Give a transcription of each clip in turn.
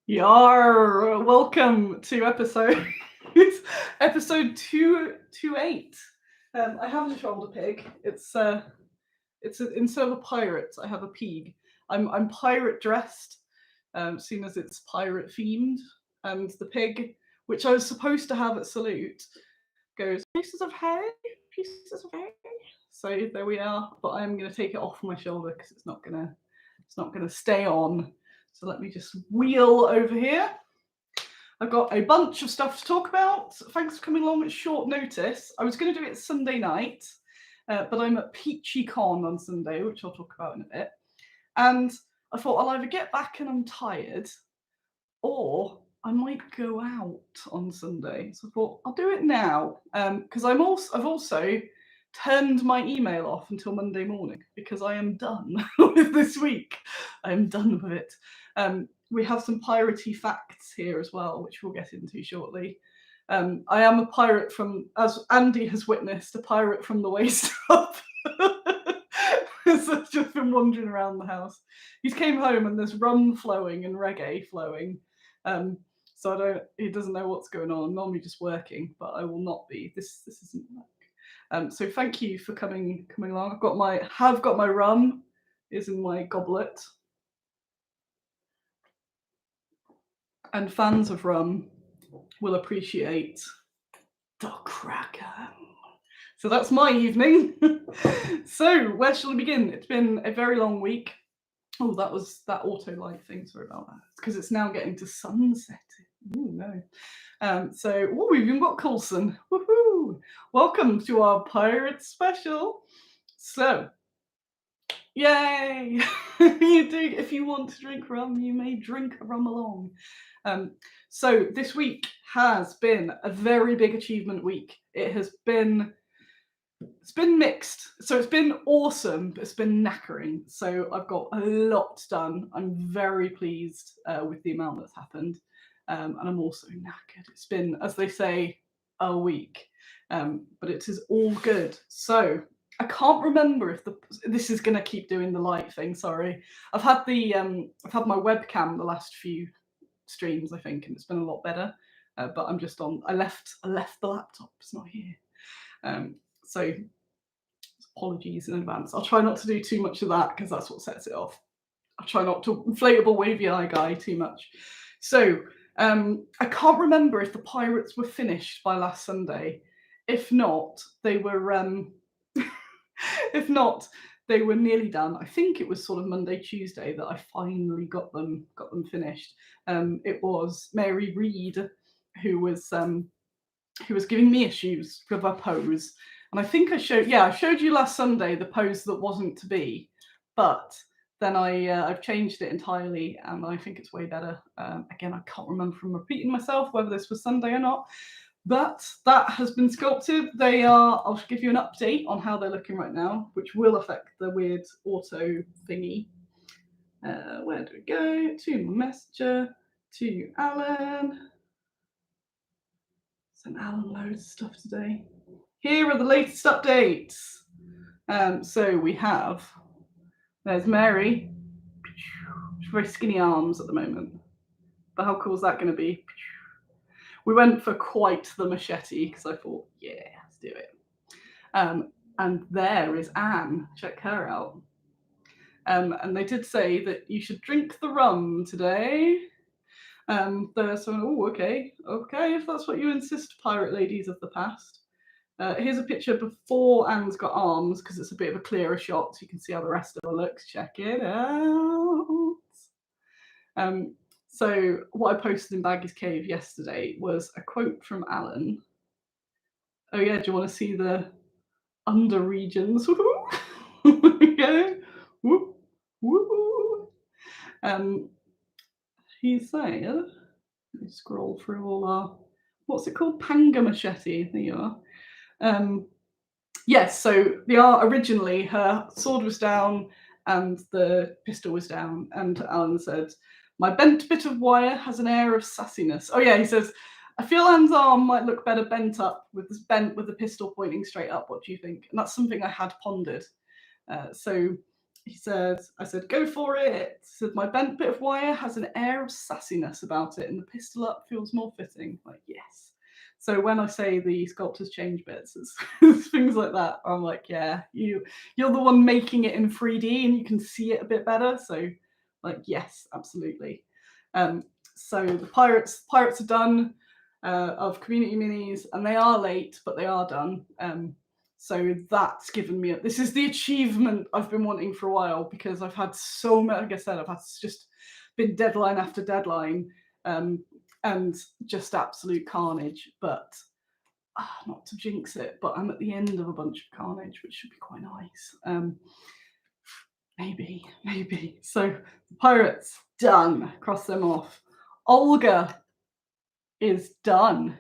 Yar, welcome to episode episode 228. I have a shoulder pig. Instead of a pirate, I have a pig. I'm pirate dressed, seeing as it's pirate themed, and the pig, which I was supposed to have at salute, goes pieces of hay. So there we are. But I'm gonna take it off my shoulder because it's not gonna stay on. So let me just wheel over here. I've got a bunch of stuff to talk about. Thanks for coming along at short notice. I was going to do it Sunday night, but I'm at Peachy Con on Sunday, which I'll talk about in a bit. And I thought I'll either get back and I'm tired, or I might go out on Sunday. So I thought I'll do it now because I've also turned my email off until Monday morning because I am done with this week. I am done with it. We have some piratey facts here as well, which we'll get into shortly. I am a pirate from, as Andy has witnessed, a pirate from the waist up. So I've just been wandering around the house. He's came home and there's rum flowing and reggae flowing. So he doesn't know what's going on. I'm normally just working, but I will not be. This isn't work. So thank you for coming along. Have got my rum is in my goblet. And fans of rum will appreciate the Kraken. So that's my evening. So where shall we begin? It's been a very long week. Oh, that was that auto light thing. Sorry about that. Because it's now getting to sunset. Oh no. We've even got Coulson. Woohoo! Welcome to our pirate special. So, yay! If you want to drink rum, you may drink a rum along. So this week has been a very big achievement week. It's been mixed. So it's been awesome, but it's been knackering. So I've got a lot done. I'm very pleased with the amount that's happened. And I'm also knackered. It's been, as they say, a week. But it is all good. So I can't remember if this is going to keep doing the light thing. Sorry, I've had my webcam the last few streams, I think, and it's been a lot better. But I'm just on. I left the laptop. It's not here. So apologies in advance. I'll try not to do too much of that because that's what sets it off. I'll try not to inflatable wavy eye guy too much. So I can't remember if the pirates were finished by last Sunday. If not, they were. If not, they were nearly done. I think it was sort of Monday, Tuesday that I finally got them finished. It was Mary Reed who was giving me issues with her pose, and I think I showed you last Sunday the pose that wasn't to be, but then I've changed it entirely, and I think it's way better. Again, I can't remember from repeating myself whether this was Sunday or not. But that has been sculpted. I'll give you an update on how they're looking right now, which will affect the weird auto thingy. Where do we go? To my messenger, to Alan. Sent Alan loads of stuff today. Here are the latest updates. So we have, there's Mary. She's very skinny arms at the moment. But how cool is that going to be? We went for quite the machete because I thought, yeah, let's do it. And there is Anne. Check her out. And they did say that you should drink the rum today. Okay, if that's what you insist, pirate ladies of the past. Here's a picture before Anne's got arms because it's a bit of a clearer shot so you can see how the rest of her looks. Check it out. So what I posted in Baggy's Cave yesterday was a quote from Alan. Oh yeah, do you want to see the under regions? Yeah. Woo. Woo. He's saying, let me scroll through all our, what's it called? Panga machete. There you are. Yes, so originally her sword was down and the pistol was down, and Alan said, "My bent bit of wire has an air of sassiness." Oh yeah, he says, "I feel Anne's arm might look better bent up with the pistol pointing straight up. What do you think?" And that's something I had pondered. So I said, go for it. He said, my bent bit of wire has an air of sassiness about it, and the pistol up feels more fitting. Like, yes. So when I say the sculptors change bits, it's things like that. I'm like, yeah, you're the one making it in 3D, and you can see it a bit better. So, like, yes, absolutely. So the pirates are done of community minis, and they are late, but they are done. So that's given me this is the achievement I've been wanting for a while, because I've had so much, like I said, I've had just been deadline after deadline, and just absolute carnage. But not to jinx it, but I'm at the end of a bunch of carnage, which should be quite nice. Maybe. So pirates done. Cross them off. Olga is done.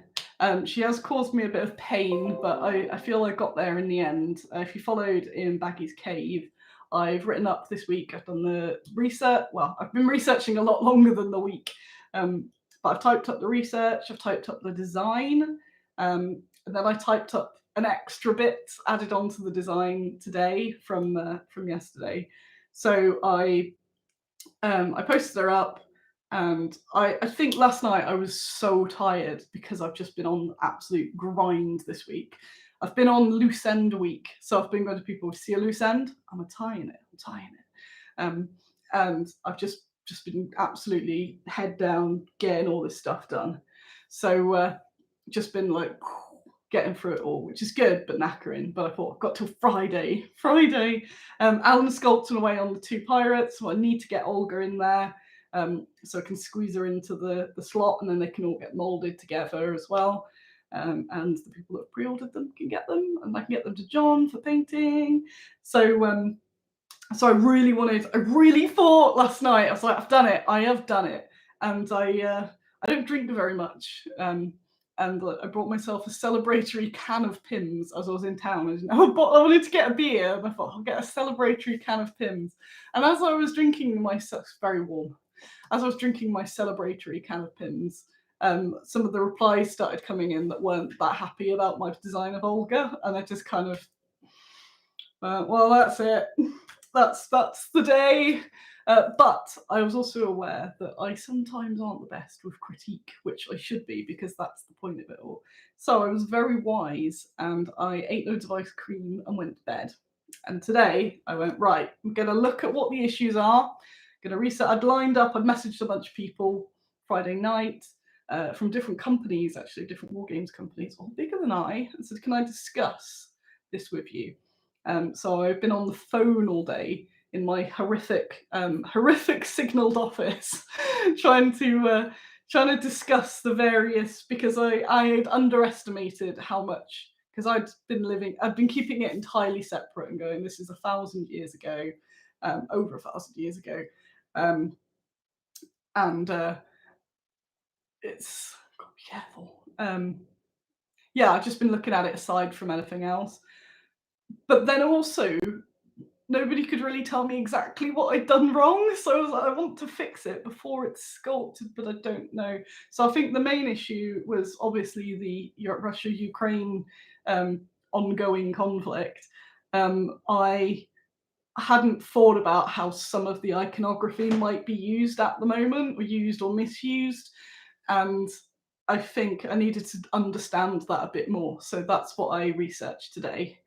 She has caused me a bit of pain, but I feel I got there in the end. If you followed in Baggy's Cave, I've written up this week. I've done the research. Well, I've been researching a lot longer than the week, but I've typed up the research. I've typed up the design, and then I typed up an extra bit added onto the design today from yesterday. So I posted her up. And I think last night I was so tired because I've just been on absolute grind this week. I've been on loose end week. So I've been going to people, see a loose end? I'm tying it. And I've just been absolutely head down getting all this stuff done. So just been like getting through it all, which is good, but knackering. But I thought I've got till Friday. Alan's sculpting away on the two pirates, so I need to get Olga in there. So I can squeeze her into the slot, and then they can all get molded together as well. And the people that have pre-ordered them can get them, and I can get them to John for painting. So I really thought last night, I was like, I have done it. And I don't drink very much. And I bought myself a celebratory can of Pimm's as I was in town. I wanted to get a beer, and I thought I'll get a celebratory can of Pimm's. And as I was drinking it's very warm. As I was drinking my celebratory can of Pimm's, some of the replies started coming in that weren't that happy about my design of Olga, and I just kind of, well, that's it. That's the day. But I was also aware that I sometimes aren't the best with critique, which I should be, because that's the point of it all. So I was very wise, and I ate loads of ice cream and went to bed. And today I went, right, I'm going to look at what the issues are. Going to reset. I'd messaged a bunch of people Friday night from different companies, actually, different wargames companies, all bigger than I, and said, can I discuss this with you? So I've been on the phone all day in my horrific signalled office, trying to discuss the various, because I had underestimated how much, because I'd been keeping it entirely separate and going, this is 1,000 years ago, over 1,000 years ago, and it's got to be careful. Yeah, I've just been looking at it aside from anything else. But then also, nobody could really tell me exactly what I'd done wrong. So I was like, I want to fix it before it's sculpted, but I don't know. So I think the main issue was obviously the Russia-Ukraine ongoing conflict. I hadn't thought about how some of the iconography might be used at the moment, or used or misused. And I think I needed to understand that a bit more. So that's what I researched today.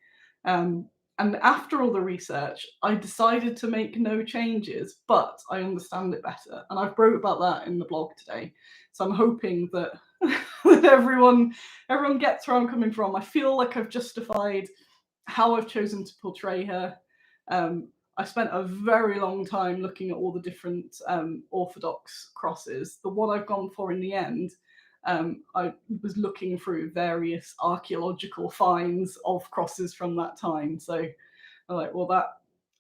And after all the research, I decided to make no changes, but I understand it better. And I've wrote about that in the blog today. So I'm hoping that, that everyone gets where I'm coming from. I feel like I've justified how I've chosen to portray her. I spent a very long time looking at all the different Orthodox crosses. The one I've gone for in the end, I was looking through various archaeological finds of crosses from that time. So I'm like, well,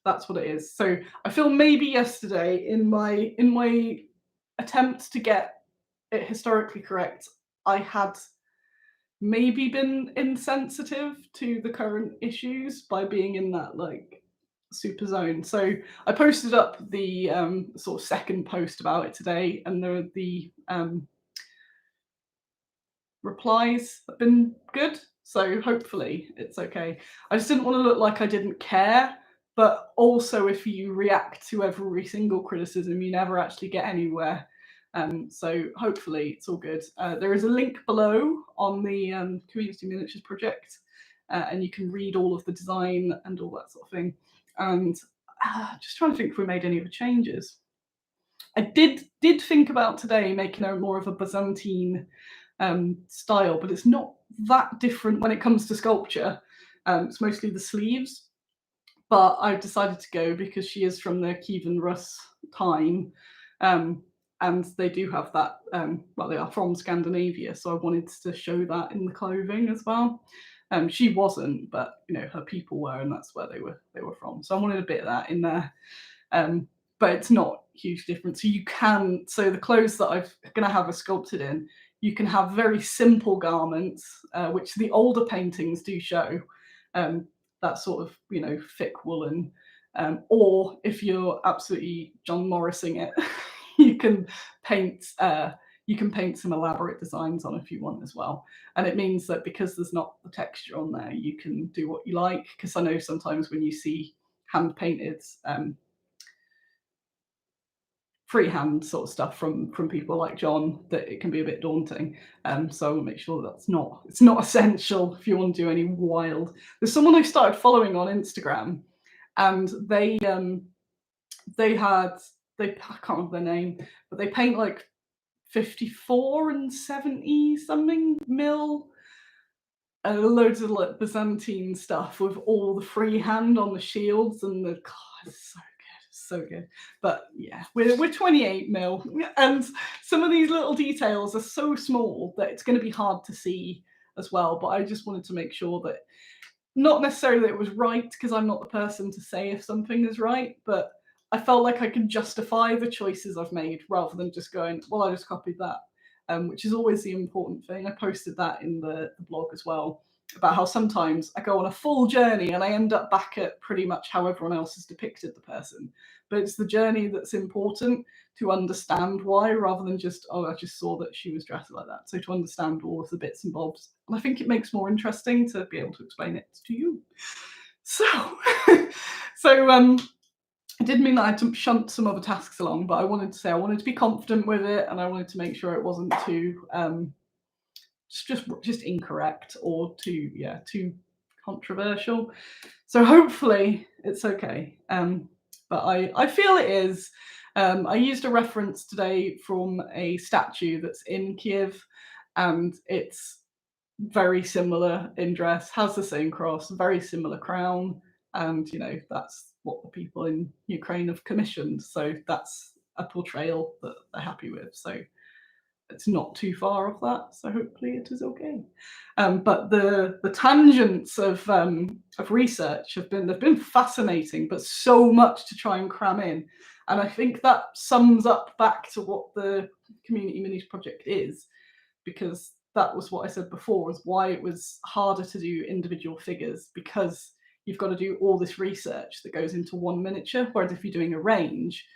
that's what it is. So I feel maybe yesterday, in my attempt to get it historically correct, I had maybe been insensitive to the current issues by being in that like super zone. So I posted up the sort of second post about it today, and the replies have been good. So hopefully it's okay. I just didn't want to look like I didn't care, but also if you react to every single criticism, you never actually get anywhere. So hopefully it's all good. There is a link below on the Community Miniatures project, and you can read all of the design and all that sort of thing. And just trying to think if we made any other changes. I did think about today making a more of a Byzantine style, but it's not that different when it comes to sculpture. It's mostly the sleeves, but I've decided to go because she is from the Kievan Rus time, and they do have that. Well, they are from Scandinavia, so I wanted to show that in the clothing as well. She wasn't, but you know her people were, and that's where they were from. So I wanted a bit of that in there. But it's not huge difference. So you can, so the clothes that I'm going to have her sculpted in, you can have very simple garments, which the older paintings do show, that sort of, you know, thick woolen, or if you're absolutely John Morrising it, you can paint some elaborate designs on if you want as well. And it means that because there's not the texture on there, you can do what you like. Because I know sometimes when you see hand painted freehand sort of stuff from people like John, that it can be a bit daunting. So I want to make sure that it's not essential if you want to do any wild. There's someone who started following on Instagram, and I can't remember their name, but they paint like 54 and 70 something mil. Loads of like Byzantine stuff with all the freehand on the shields and the it's so good. But yeah, we're 28 mil, and some of these little details are so small that it's going to be hard to see as well. But I just wanted to make sure that, not necessarily that it was right, because I'm not the person to say if something is right, but I felt like I could justify the choices I've made rather than just going, well, I just copied that, which is always the important thing. I posted that in the blog as well, about how sometimes I go on a full journey and I end up back at pretty much how everyone else has depicted the person. But it's the journey that's important, to understand why, rather than just, oh, I just saw that she was dressed like that. So to understand all of the bits and bobs. And I think it makes more interesting to be able to explain it to you. So, it did mean that I had to shunt some other tasks along, but I wanted to be confident with it, and I wanted to make sure it wasn't too just incorrect or too controversial. So hopefully it's okay. But I feel it is. I used a reference today from a statue that's in Kiev, and it's very similar in dress, has the same cross, very similar crown, and you know that's what the people in Ukraine have commissioned. So that's a portrayal that they're happy with. So it's not too far off that. So hopefully it is okay. But the tangents of research have been fascinating, but so much to try and cram in. And I think that sums up back to what the Community Minis project is, because that was what I said before, was why it was harder to do individual figures, because you've got to do all this research that goes into one miniature. Whereas if you're doing a range,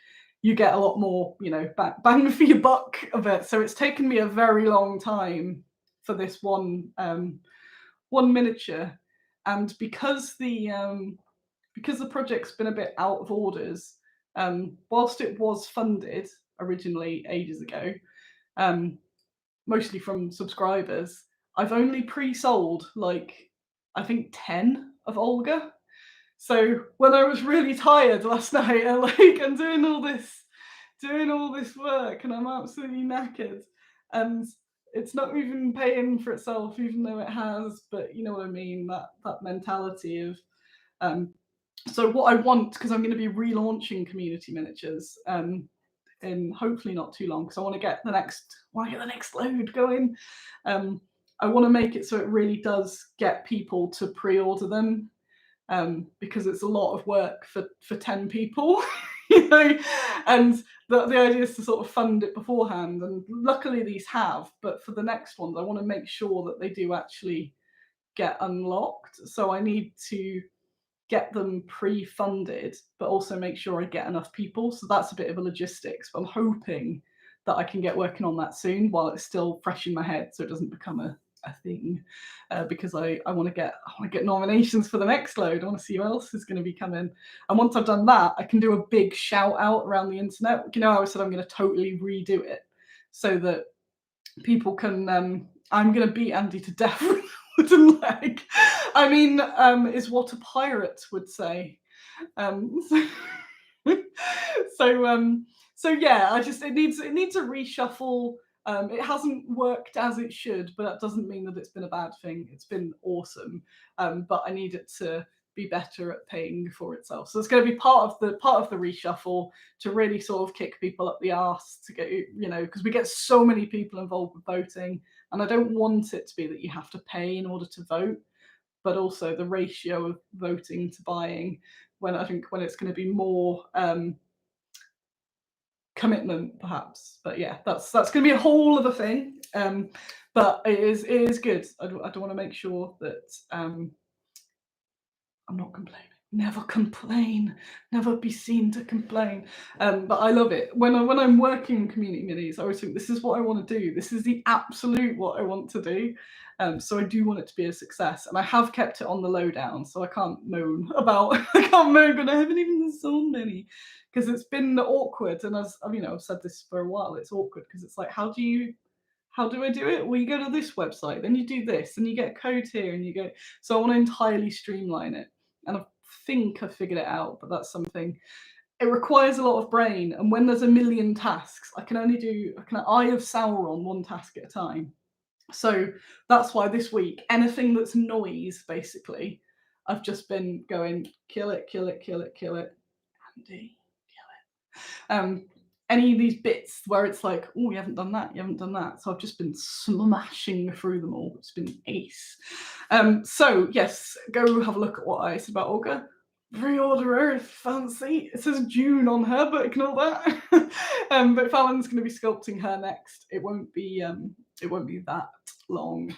you get a lot more, you know, bang for your buck of it. So it's taken me a very long time for this one miniature, and because the project's been a bit out of orders, whilst it was funded originally ages ago, mostly from subscribers, I've only pre-sold like I think 10 of Olga. So when I was really tired last night, I'm doing all this work, and I'm absolutely knackered, and it's not even paying for itself, even though it has. But you know what I mean, that mentality of so what I want, because I'm going to be relaunching Community Miniatures in hopefully not too long, because I want to get the next load going. I want to make it so it really does get people to pre-order them, because it's a lot of work for 10 people, you know, and the idea is to sort of fund it beforehand, and luckily these have, but for the next ones I want to make sure that they do actually get unlocked. So I need to get them pre-funded, but also make sure I get enough people. So that's a bit of a logistics, but I'm hoping that I can get working on that soon while it's still fresh in my head, so it doesn't become a thing, because I want to get nominations for the next load. I want to see who else is going to be coming. And once I've done that, I can do a big shout out around the internet. You know, I said I'm going to totally redo it so that people can. I'm going to beat Andy to death with a wooden leg. I mean, is what a pirate would say. So, so yeah, it needs a reshuffle. It hasn't worked as it should, but that doesn't mean that it's been a bad thing. It's been awesome, but I need it to be better at paying for itself. So it's going to be part of the reshuffle to really sort of kick people up the arse to get, you know, because we get so many people involved with voting, and I don't want it to be that you have to pay in order to vote, but also the ratio of voting to buying. When it's going to be more commitment, perhaps. But yeah, that's going to be a whole other thing. But it is good. I don't want to make sure that I'm not complaining. Never complain. Never be seen to complain. But I love it. When I'm working community minis, I always think this is what I want to do. This is the absolute what I want to do. So I do want it to be a success, and I have kept it on the lowdown, so I can't moan about. I can't moan, but I haven't even sold many because it's been awkward. And as you know, I've said this for a while. It's awkward because it's like, how do I do it? Well, you go to this website, then you do this, and you get a code here, and you go. So I want to entirely streamline it, and I think I've figured it out. But that's something. It requires a lot of brain, and when there's a million tasks, I can Eye of Sauron one task at a time. So that's why this week, anything that's noise, basically, I've just been going, kill it, kill it, kill it, kill it, Andy, kill it. Any of these bits where it's like, oh, you haven't done that, you haven't done that. So I've just been smashing through them all. It's been ace. So yes, go have a look at what I said about Olga. Pre-order her if fancy. It says June on her, but ignore that. But Fallon's going to be sculpting her next. It won't be that long.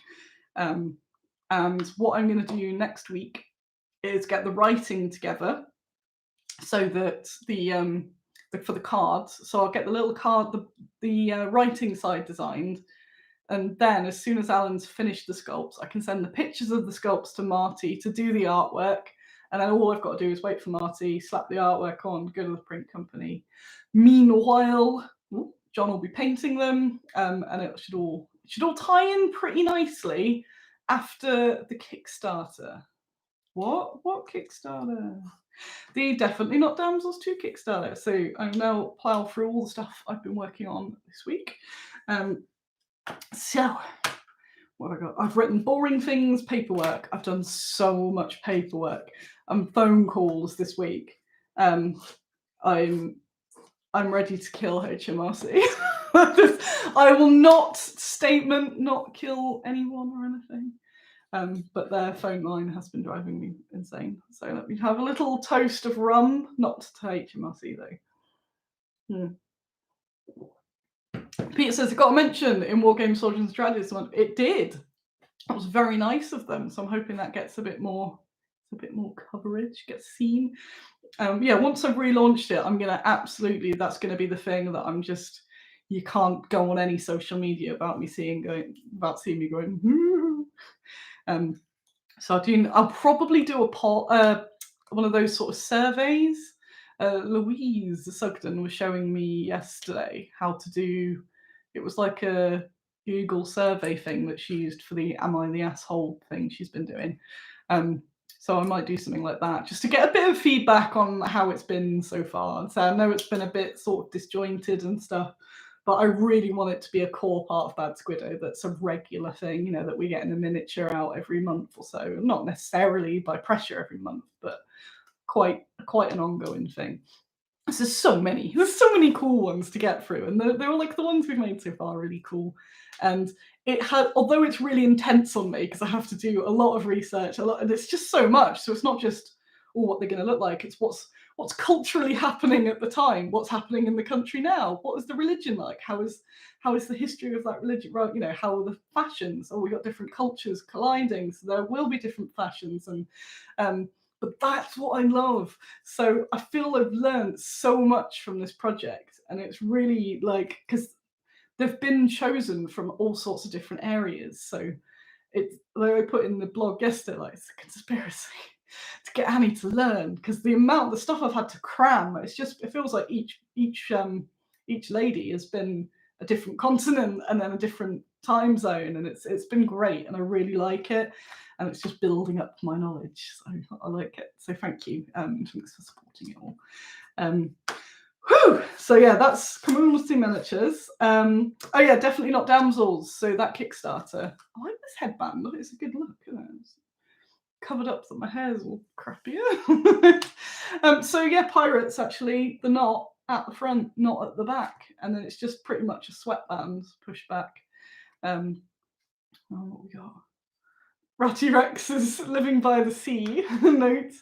And what I'm going to do next week is get the writing together so that for the cards. So I'll get the little card, the writing side designed. And then as soon as Alan's finished the sculpts, I can send the pictures of the sculpts to Marty to do the artwork. And then all I've got to do is wait for Marty, slap the artwork on, go to the print company. Meanwhile, John will be painting them, and it should all tie in pretty nicely after the Kickstarter. What Kickstarter? The Definitely Not Damsels 2 Kickstarter. So I'll now plough through all the stuff I've been working on this week. So what have I got? I've written boring things, paperwork. I've done so much paperwork and phone calls this week. I'm ready to kill HMRC. I will not kill anyone or anything. But their phone line has been driving me insane. So let me have a little toast of rum, not to HMRC though. Peter says it got a mention in Wargames, Soldiers and Strategies. It did. That was very nice of them. So I'm hoping that gets a bit more coverage, gets seen. Once I've relaunched it, I'm gonna that's gonna be the thing that you can't go on any social media about seeing me going. So I'll probably do a poll, one of those sort of surveys. Louise Sugden was showing me yesterday how to do. It was like a Google survey thing that she used for the "Am I the Asshole" thing she's been doing. So I might do something like that just to get a bit of feedback on how it's been so far. And so I know it's been a bit sort of disjointed and stuff, but I really want it to be a core part of Bad Squiddo that's a regular thing, that we get in a miniature out every month or so. Not necessarily by pressure every month, but quite an ongoing thing. There's so many cool ones to get through, and they're all like the ones we've made so far really cool. And although it's really intense on me because I have to do a lot of research, and it's just so much. So it's not just what they're going to look like. It's what's culturally happening at the time. What's happening in the country now? What is the religion like? How is the history of that religion? Right, how are the fashions? Oh, we got different cultures colliding, so there will be different fashions and. But that's what I love. So I feel I've learned so much from this project, and it's really because they've been chosen from all sorts of different areas. So it's like I put in the blog yesterday, like it's a conspiracy to get Annie to learn, because the stuff I've had to cram, it feels like each lady has been a different continent and then a different time zone, and it's been great, and I really like it, and it's just building up my knowledge. So I like it. So thank you. Thanks for supporting it all. So yeah, that's Community Miniatures. Oh yeah, definitely not damsels. So that Kickstarter. I like this headband. Look, it's a good look, isn't it? It's covered up so my hair's all crappier. So yeah, pirates actually. The knot at the front, not at the back, and then it's just pretty much a sweatband pushed back. What we got? Ratty Rex is living by the sea. Note.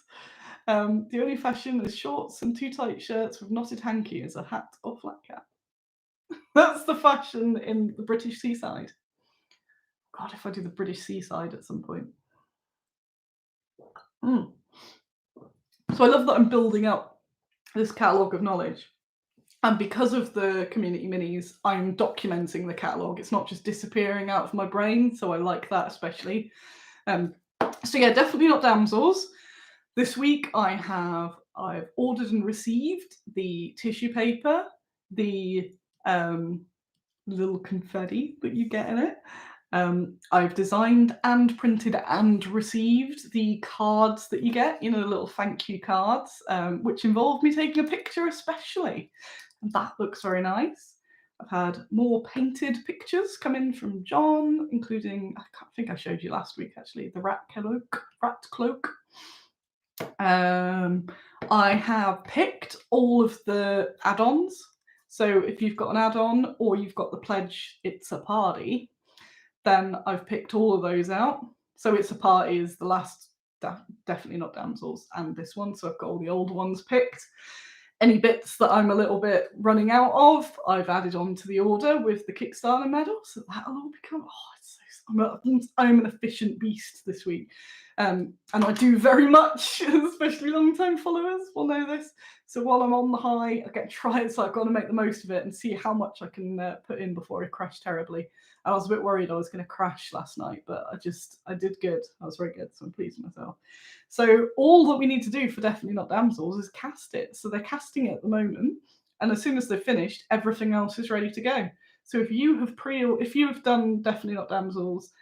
The only fashion is shorts and too tight shirts with knotted hanky as a hat or flat cap. That's the fashion in the British seaside. God, if I do the British seaside at some point. So I love that I'm building up this catalogue of knowledge. And because of the community minis, I'm documenting the catalogue. It's not just disappearing out of my brain. So I like that especially. So yeah, definitely not damsels. This week I've ordered and received the tissue paper, the little confetti that you get in it. I've designed and printed and received the cards that you get, the little thank you cards, which involve me taking a picture especially. And that looks very nice. I've had more painted pictures come in from John, including, I think I showed you last week actually, the rat cloak. I have picked all of the add-ons. So if you've got an add-on or you've got the pledge, It's a Party, then I've picked all of those out. So It's a Party is the last, definitely not damsels, and this one. So I've got all the old ones picked. Any bits that I'm a little bit running out of, I've added on to the order with the Kickstarter medal. So that'll all become, I'm an efficient beast this week. And I do very much, especially long-time followers will know this. So while I'm on the high, I get to try it. So I've got to make the most of it and see how much I can put in before I crash terribly. I was a bit worried I was going to crash last night, but I did good. I was very good, so I'm pleased with myself. So all that we need to do for Definitely Not Damsels is cast it. So they're casting it at the moment, and as soon as they're finished, everything else is ready to go. So if you have done Definitely Not Damsels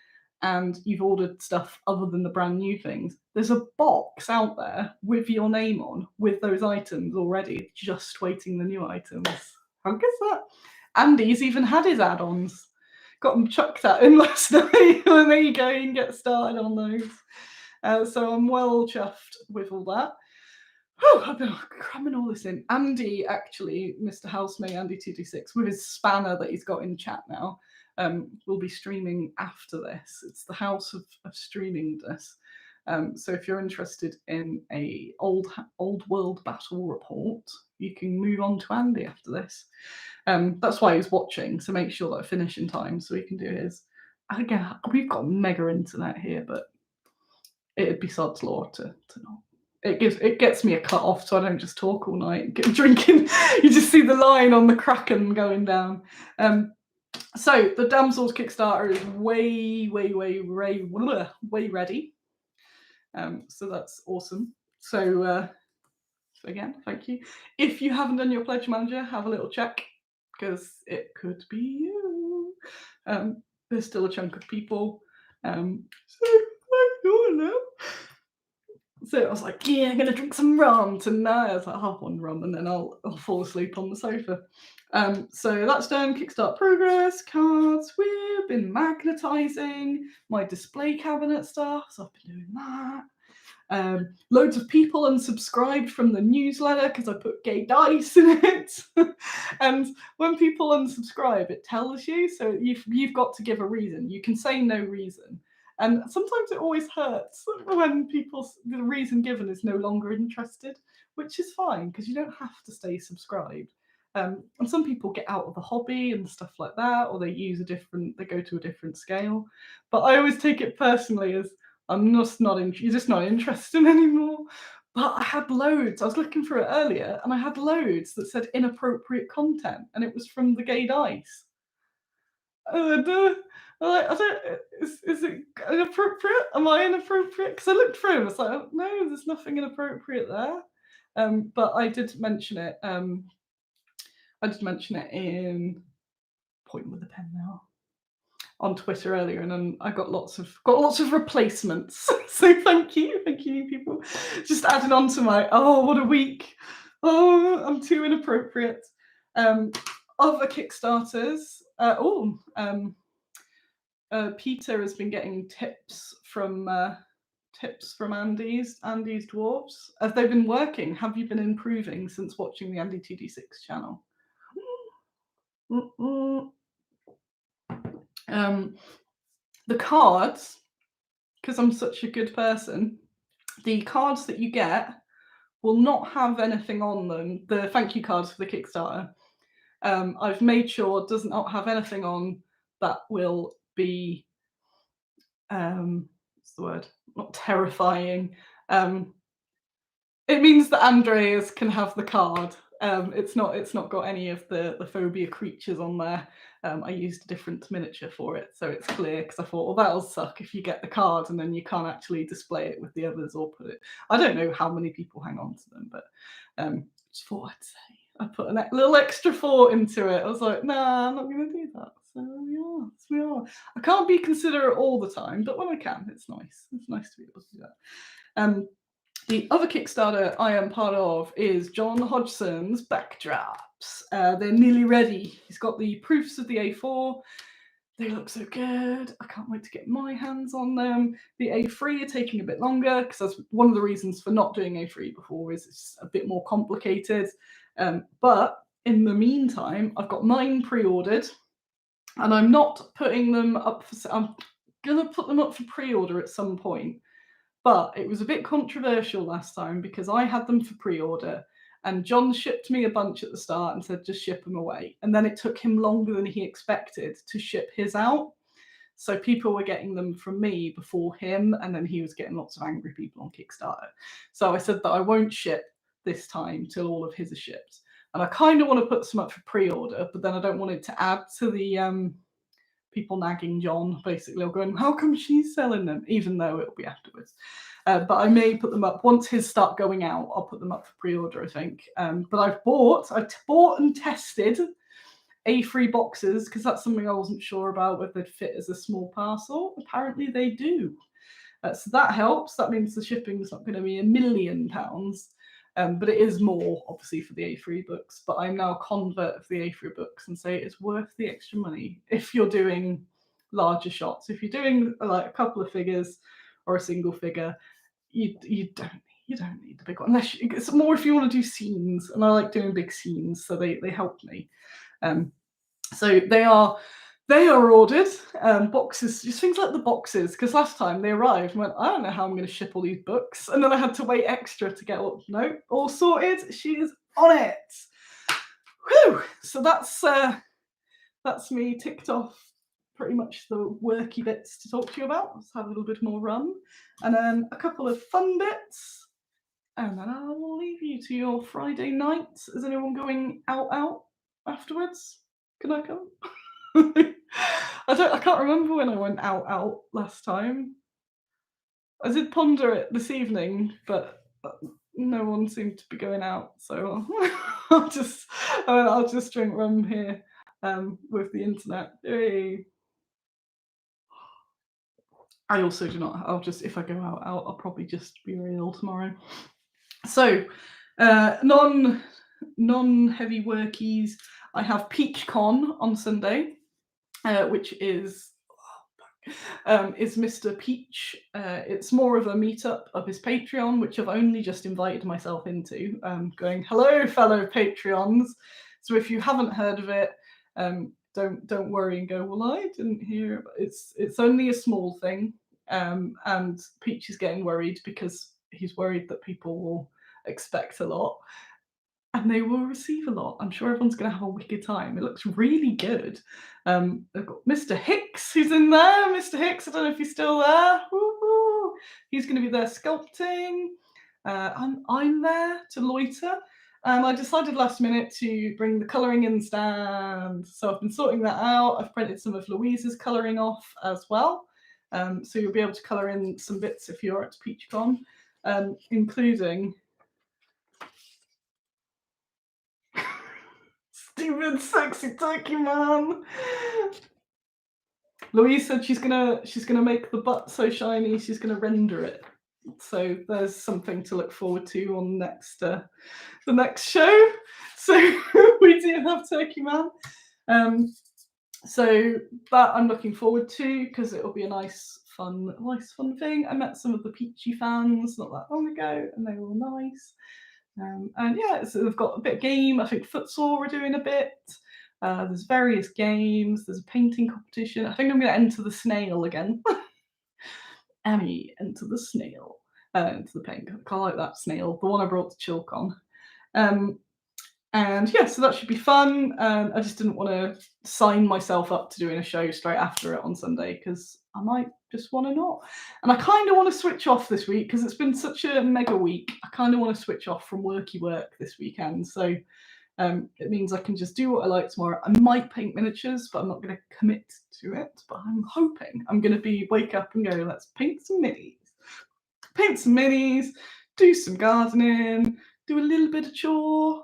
and you've ordered stuff other than the brand new things, there's a box out there with your name on, with those items already, just waiting the new items. How good's that? Andy's even had his add-ons. Got them chucked at him last night. And there you go, you can get started on those. So I'm well chuffed with all that. I've been cramming all this in. Andy, actually, Mr. Housemate, Andy226, with his spanner that he's got in chat now, will be streaming after this. It's the house of streaming this. So if you're interested in a old world battle report, you can move on to Andy after this. That's why he's watching, so make sure that I finish in time so he can do his. Again, we've got mega internet here, but it'd be sod's law to not. It gets me a cut off, so I don't just talk all night drinking. You just see the line on the Kraken going down. So the Damsels Kickstarter is way ready. So that's awesome. So again, thank you. If you haven't done your pledge manager, have a little check, because it could be you. There's still a chunk of people. So I'm going now. So I was like, yeah, I'm gonna drink some rum tonight. I was like, I'll have one rum and then I'll fall asleep on the sofa. So that's done. Kickstart progress, cards. We've been magnetizing my display cabinet stuff, so I've been doing that. Loads of people unsubscribed from the newsletter because I put gay dice in it. And when people unsubscribe, it tells you. So you've got to give a reason. You can say no reason. And sometimes it always hurts when the reason given is no longer interested, which is fine because you don't have to stay subscribed. And some people get out of the hobby and stuff like that, or they go to a different scale. But I always take it personally as you're just not interested anymore. But I had loads. I was looking through it earlier, and I had loads that said inappropriate content, and it was from the gay dice. I don't. Is it inappropriate? Am I inappropriate? Because I looked through and I was like, oh, no, there's nothing inappropriate there. But I did mention it. I did mention it in pointing with the pen now on Twitter earlier, and then I got lots of replacements. So thank you, people. Just adding on to my what a week. Oh, I'm too inappropriate. Other Kickstarters. Peter has been getting tips from Andy's Dwarves. Have they been working? Have you been improving since watching the Andy 2D6 channel? The cards, because I'm such a good person, the cards that you get will not have anything on them. The thank you cards for the Kickstarter, I've made sure does not have anything on that will be what's the word? Not terrifying. It means that Andreas can have the card. It's not got any of the phobia creatures on there. I used a different miniature for it, so it's clear, because I thought, well, that'll suck if you get the card and then you can't actually display it with the others or put it. I don't know how many people hang on to them, but just thought I'd say. I put a little extra thought into it. I was like, nah, I'm not going to do that. So we are. I can't be considerate all the time, but when I can, it's nice. It's nice to be able to do that. The other Kickstarter I am part of is John Hodgson's backdrops. They're nearly ready. He's got the proofs of the A4. They look so good. I can't wait to get my hands on them. The A3 are taking a bit longer, because that's one of the reasons for not doing A3 before, is it's a bit more complicated. But in the meantime, I've got mine pre-ordered, and I'm not putting them up for... I'm going to put them up for pre-order at some point. But it was a bit controversial last time, because I had them for pre-order and John shipped me a bunch at the start and said, just ship them away. And then it took him longer than he expected to ship his out. So people were getting them from me before him, and then he was getting lots of angry people on Kickstarter. So I said that I won't ship this time till all of his are shipped. And I kind of want to put some up for pre-order, but then I don't want it to add to the people nagging John, basically, or going, how come she's selling them? Even though it'll be afterwards. But I may put them up once his start going out. I'll put them up for pre-order, I think. But I bought and tested A3 boxes, because that's something I wasn't sure about, whether they'd fit as a small parcel. Apparently they do. So that helps. That means the shipping is not going to be £1 million. But it is more, obviously, for the A3 books. But I'm now a convert of the A3 books and say it's worth the extra money if you're doing larger shots. If you're doing like a couple of figures or a single figure, you don't need the big one. Unless it's more if you want to do scenes, and I like doing big scenes, so they help me. So they are ordered. Boxes, just things like the boxes, because last time they arrived and went, I don't know how I'm going to ship all these books, and then I had to wait extra to get all sorted. She is on it. Whew! So that's me ticked off pretty much the worky bits to talk to you about. Let's have a little bit more run, and then a couple of fun bits, and then I will leave you to your Friday night. Is anyone going out afterwards? Can I come? I can't remember when I went out last time. I did ponder it this evening, but no one seemed to be going out, so I'll just drink rum here with the internet. Yay. I also do not. If I go out, I'll probably just be very ill tomorrow. So, non-heavy workies. I have PeachCon on Sunday, which is Mr. Peach. It's more of a meetup of his Patreon, which I've only just invited myself into. Going, hello, fellow Patreons. So if you haven't heard of it, don't worry and go, well, I didn't hear. It's only a small thing, and Peach is getting worried because he's worried that people will expect a lot. And they will receive a lot. I'm sure everyone's going to have a wicked time. It looks really good. I've got Mr. Hicks, who's in there. Mr. Hicks, I don't know if he's still there. Woo-hoo. He's going to be there sculpting. I'm there to loiter. and I decided last minute to bring the colouring in stand. So I've been sorting that out. I've printed some of Louise's colouring off as well. So you'll be able to colour in some bits if you're at PeachCon, including stupid sexy turkey man. Louise said she's gonna make the butt so shiny she's gonna render it. So there's something to look forward to on the next show. So we do have Turkey Man. So that I'm looking forward to because it'll be a nice fun thing. I met some of the Peachy fans not that long ago, and they were nice. And yeah, so they've got a bit of game. I think futsal we're doing a bit. There's various games. There's a painting competition. I think I'm going to enter the snail again. Emmy, enter the snail. Into the paint. I like that snail. The one I brought to ChillCon. And yeah, so that should be fun. I just didn't want to sign myself up to doing a show straight after it on Sunday because I might just want to not. And I kind of want to switch off this week because it's been such a mega week. I kind of want to switch off from worky work this weekend. So it means I can just do what I like tomorrow. I might paint miniatures, but I'm not going to commit to it. But I'm hoping I'm going to wake up and go, let's paint some minis. Paint some minis, do some gardening, do a little bit of chore.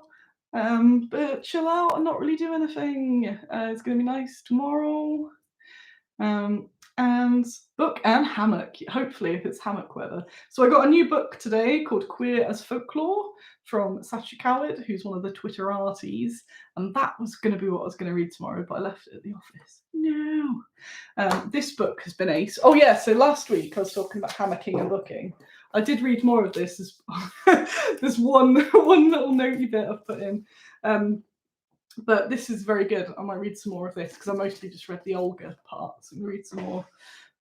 But chill out and not really do anything. It's going to be nice tomorrow. And book and hammock, hopefully, if it's hammock weather. So I got a new book today called Queer as Folklore from Sacha Coward, who's one of the Twitterarties. And that was going to be what I was going to read tomorrow, but I left it at the office. No. This book has been ace. Oh, yeah, so last week I was talking about hammocking and booking. I did read more of this. There's one little notey bit I've put in. But this is very good. I might read some more of this because I mostly just read the Olga part. So I'm going to read some more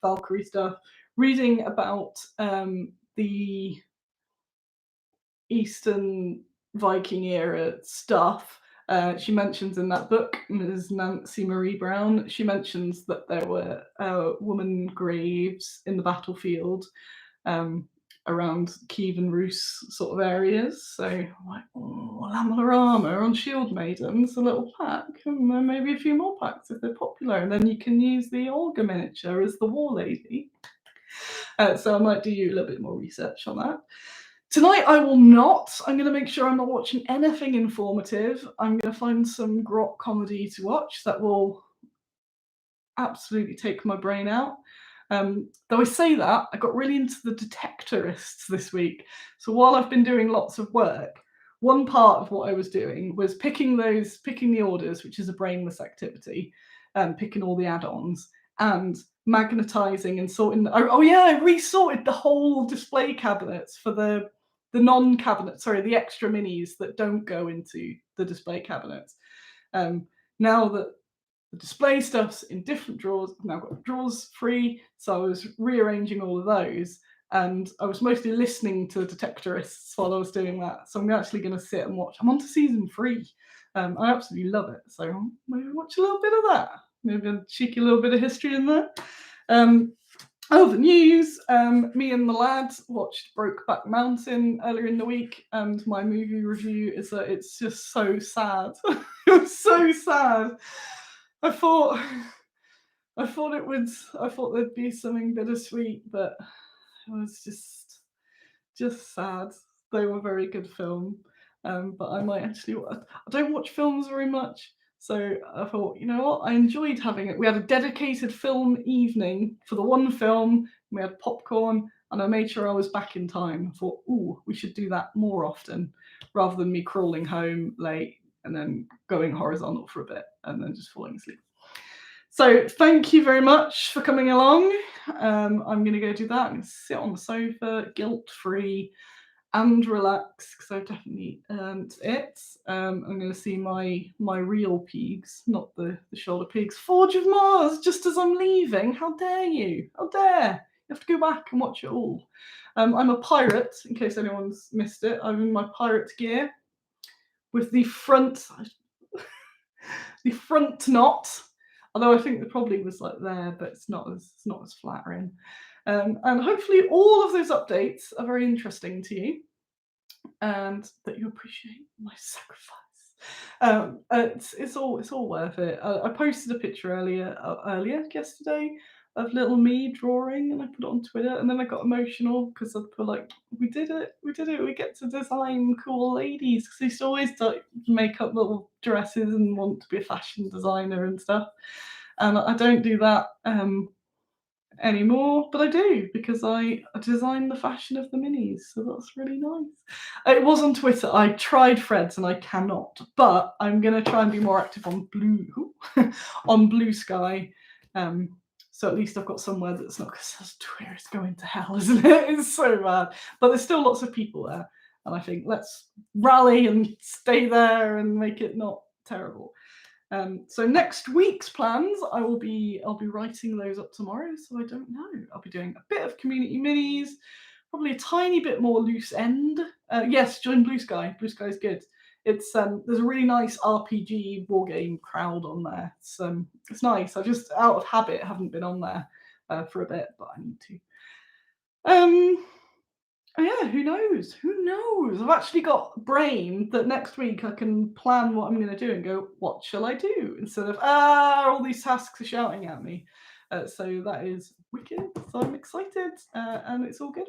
Valkyrie stuff. Reading about the Eastern Viking era stuff. She mentions in that book, Ms. Nancy Marie Brown, she mentions that there were woman graves in the battlefield around Kiev and Rus sort of areas. So I'm like, oh, lamellar armour on shield maidens, a little pack, and then maybe a few more packs if they're popular. And then you can use the Olga miniature as the war lady. So I might do you a little bit more research on that. Tonight I will not. I'm going to make sure I'm not watching anything informative. I'm going to find some grok comedy to watch that will absolutely take my brain out. Though I say that, I got really into the detectorists this week. So while I've been doing lots of work, one part of what I was doing was picking the orders, which is a brainless activity, picking all the add-ons, and magnetizing and sorting. I resorted the whole display cabinets for the non-cabinets, the extra minis that don't go into the display cabinets. Now that the display stuff's in different drawers, I've now got drawers free, so I was rearranging all of those, and I was mostly listening to the detectorists while I was doing that. So I'm actually going to sit and watch. I'm on to season 3. I absolutely love it, so maybe watch a little bit of that. Maybe a cheeky little bit of history in there. The news. Me and the lads watched Brokeback Mountain earlier in the week, and my movie review is that it's just so sad. It was so sad. I thought there'd be something bittersweet, but it was just sad. They were a very good film, but I might actually. I don't watch films very much, so I thought, you know what? I enjoyed having it. We had a dedicated film evening for the one film. We had popcorn, and I made sure I was back in time. I thought, ooh, we should do that more often, rather than me crawling home late and then going horizontal for a bit and then just falling asleep. So thank you very much for coming along. I'm going to go do that. I'm going to sit on the sofa, guilt-free, and relax because I've definitely earned it. I'm going to see my real pigs, not the shoulder pigs. Forge of Mars, just as I'm leaving. How dare you? How dare! You have to go back and watch it all. I'm a pirate, in case anyone's missed it. I'm in my pirate gear with the front knot. Although I think it probably was like there, but it's not as flattering. And hopefully all of those updates are very interesting to you. and that you appreciate my sacrifice. It's all worth it. I posted a picture earlier yesterday of little me drawing, and I put it on Twitter, and then I got emotional because I put like, we did it, we get to design cool ladies, because I used to always make up little dresses and want to be a fashion designer and stuff, and I don't do that anymore, but I do, because I design the fashion of the minis, so that's really nice. It was on Twitter. I tried Threads and I cannot, but I'm gonna try and be more active on Blue Sky. So at least I've got somewhere that's not, because Twitter is going to hell, isn't it? It's so bad. But there's still lots of people there, and I think let's rally and stay there and make it not terrible. So next week's plans, I'll be writing those up tomorrow. So I don't know. I'll be doing a bit of community minis, probably a tiny bit more loose end. Yes, join Blue Sky. Blue Sky is good. It's there's a really nice RPG wargame crowd on there. It's nice. I just out of habit haven't been on there for a bit, but I need to. Oh yeah, who knows? Who knows? I've actually got a brain that next week I can plan what I'm going to do and go, what shall I do? Instead of, all these tasks are shouting at me. So that is wicked. So I'm excited, and it's all good.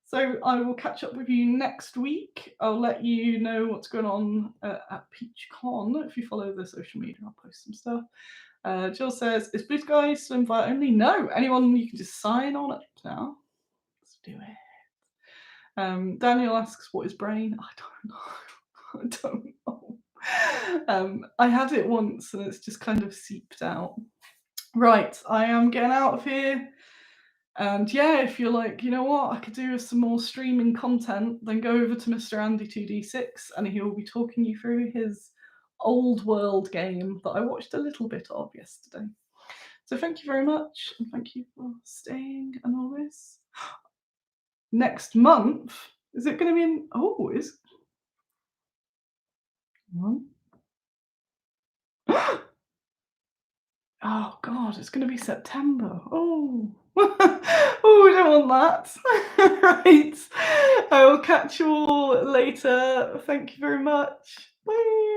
So I will catch up with you next week. I'll let you know what's going on at PeachCon. If you follow the social media, I'll post some stuff. Jill says, is Blue Sky still invite only? No, anyone, you can just sign on up now. Let's do it. Daniel asks, what is brain? I don't know. I had it once and it's just kind of seeped out. Right, I am getting out of here. And yeah, if you're like, you know what, I could do with some more streaming content, then go over to Mr. Andy 2D6 and he will be talking you through his old world game that I watched a little bit of yesterday. So thank you very much, and thank you for staying and all this. Next month, is it going to be in? Oh, is. Oh God, it's going to be September. Oh, oh, we don't want that. Right. I will catch you all later. Thank you very much. Bye.